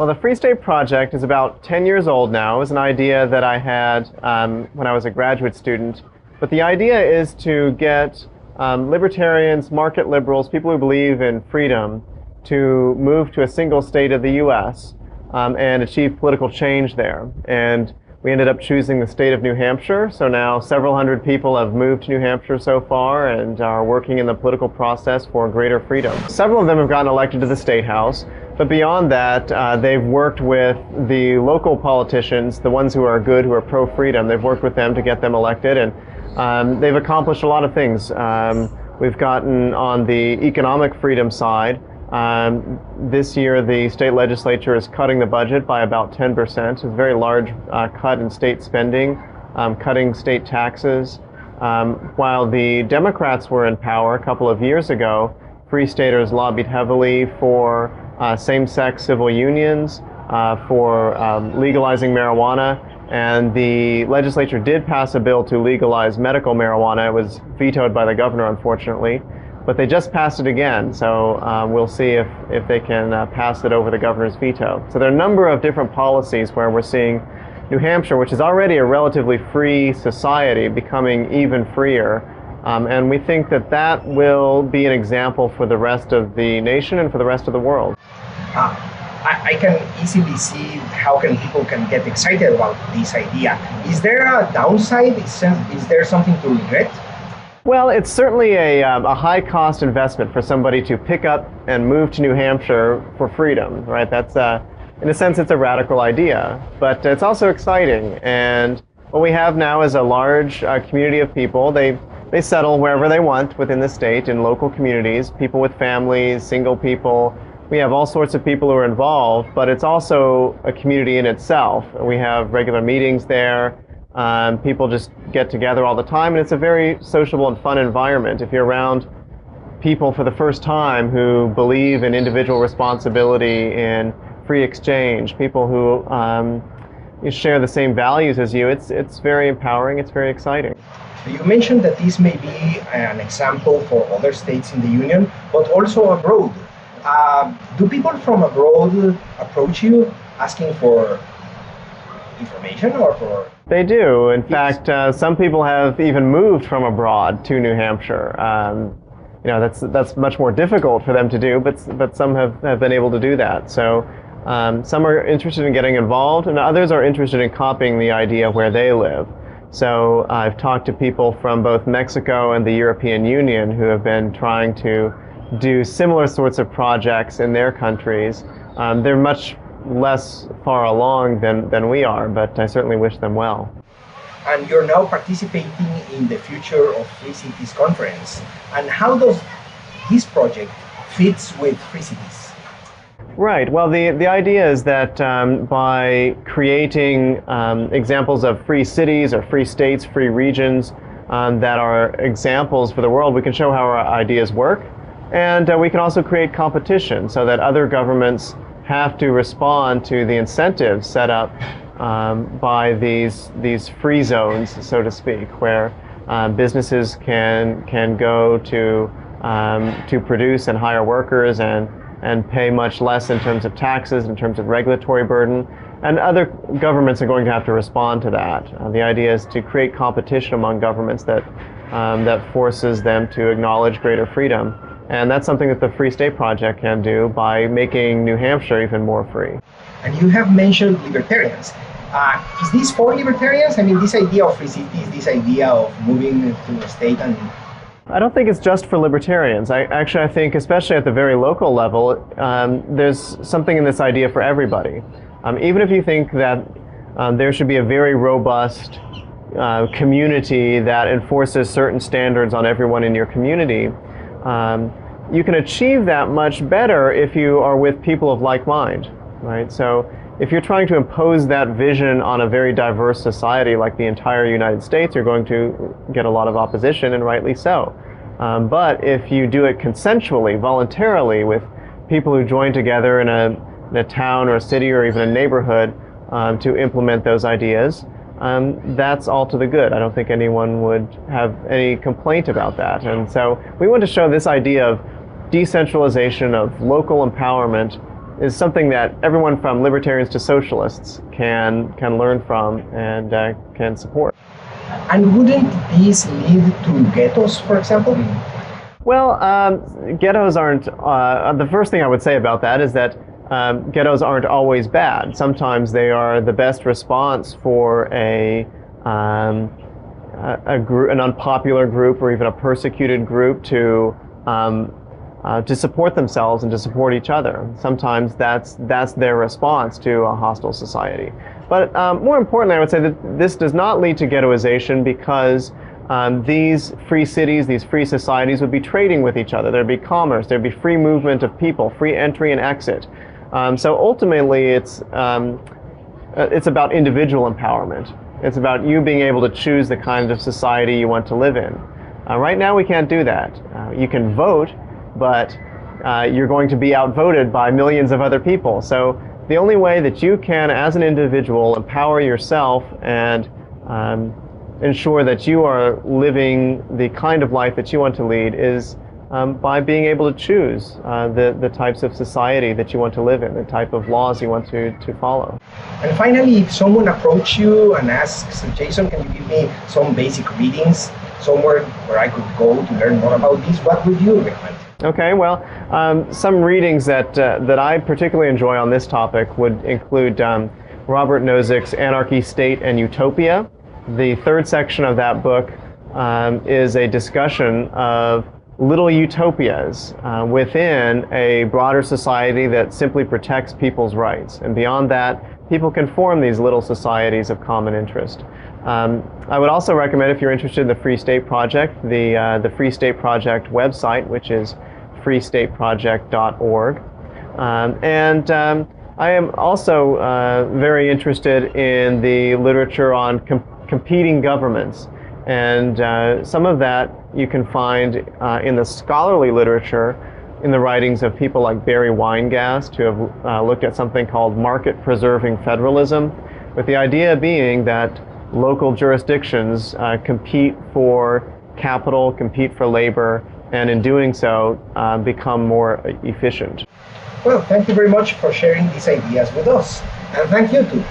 Well, the Free State Project is about 10 years old now. It was an idea that I had when I was a graduate student. But the idea is to get libertarians, market liberals, people who believe in freedom, to move to a single state of the U.S. And achieve political change there. And we ended up choosing the state of New Hampshire. So now several hundred people have moved to New Hampshire so far and are working in the political process for greater freedom. Several of them have gotten elected to the State House. But beyond that, they've worked with the local politicians, the ones who are good, who are pro-freedom. They've worked with them to get them elected, and they've accomplished a lot of things. We've gotten on the economic freedom side. This year, the state legislature is cutting the budget by about 10%. It's a very large cut in state spending, cutting state taxes. While the Democrats were in power a couple of years ago, Free Staters lobbied heavily for same-sex civil unions, for legalizing marijuana, and the legislature did pass a bill to legalize medical marijuana. It was vetoed by the governor, unfortunately, but they just passed it again, so we'll see if they can pass it over the governor's veto. So there are a number of different policies where we're seeing New Hampshire, which is already a relatively free society, becoming even freer. And we think that that will be an example for the rest of the nation and for the rest of the world. I can easily see how people can get excited about this idea. Is there a downside? Is there something to regret? Well, it's certainly a high-cost investment for somebody to pick up and move to New Hampshire for freedom, right? That's, in a sense, it's a radical idea, but it's also exciting. And what we have now is a large community of people. They settle wherever they want within the state in local communities, people with families, single people. We have all sorts of people who are involved, but it's also a community in itself. We have regular meetings there. People just get together all the time, and it's a very sociable and fun environment. If you're around people for the first time who believe in individual responsibility, in free exchange, people who share the same values as you, it's very empowering, it's very exciting. You mentioned that this may be an example for other states in the Union, but also abroad. Do people from abroad approach you asking for information or for... They do. In fact, some people have even moved from abroad to New Hampshire. That's much more difficult for them to do, but some have been able to do that. So some are interested in getting involved, and others are interested in copying the idea where they live. So I've talked to people from both Mexico and the European Union who have been trying to do similar sorts of projects in their countries. They're much less far along than we are, but I certainly wish them well. And you're now participating in the Future of Free Cities conference. And how does this project fits with Free Cities? Right. Well, the idea is that by creating examples of free cities or free states, free regions that are examples for the world, we can show how our ideas work. And we can also create competition so that other governments have to respond to the incentives set up by these free zones, so to speak, where businesses can go to produce and hire workers and pay much less in terms of taxes, in terms of regulatory burden, and other governments are going to have to respond to that. The idea is to create competition among governments that forces them to acknowledge greater freedom. And that's something that the Free State Project can do by making New Hampshire even more free. And you have mentioned libertarians. Is this for libertarians? I mean, this idea of free cities, this idea of moving to a state and... I don't think it's just for libertarians. I think, especially at the very local level, there's something in this idea for everybody. Even if you think that there should be a very robust community that enforces certain standards on everyone in your community, you can achieve that much better if you are with people of like mind, right? So if you're trying to impose that vision on a very diverse society like the entire United States, you're going to get a lot of opposition, and rightly so. But if you do it consensually, voluntarily, with people who join together in a town or a city or even a neighborhood to implement those ideas, that's all to the good. I don't think anyone would have any complaint about that. And so we want to show this idea of decentralization, of local empowerment, is something that everyone from libertarians to socialists can learn from and can support. And wouldn't this lead to ghettos, for example? Well, ghettos aren't, the first thing I would say about that is that ghettos aren't always bad. Sometimes they are the best response for an unpopular group or even a persecuted group to support themselves and to support each other. Sometimes that's their response to a hostile society. But more importantly, I would say that this does not lead to ghettoization because these free cities, these free societies would be trading with each other. There'd be commerce, there'd be free movement of people, free entry and exit. So ultimately, it's about individual empowerment. It's about you being able to choose the kind of society you want to live in. Right now, we can't do that. You can vote, but you're going to be outvoted by millions of other people. So the only way that you can, as an individual, empower yourself and ensure that you are living the kind of life that you want to lead is by being able to choose the types of society that you want to live in, the type of laws you want to follow. And finally, if someone approached you and asks, Jason, can you give me some basic readings, somewhere where I could go to learn more about this, what would you recommend? Okay, well, some readings that I particularly enjoy on this topic would include Robert Nozick's Anarchy, State, and Utopia. The third section of that book is a discussion of little utopias within a broader society that simply protects people's rights. And beyond that, people can form these little societies of common interest. I would also recommend, if you're interested in the Free State Project, the Free State Project website, which is freestateproject.org. I am also very interested in the literature on competing governments. And some of that you can find in the scholarly literature in the writings of people like Barry Weingast, who have looked at something called market-preserving federalism, with the idea being that local jurisdictions compete for capital, compete for labor, and in doing so become more efficient. Well, thank you very much for sharing these ideas with us. And thank you too.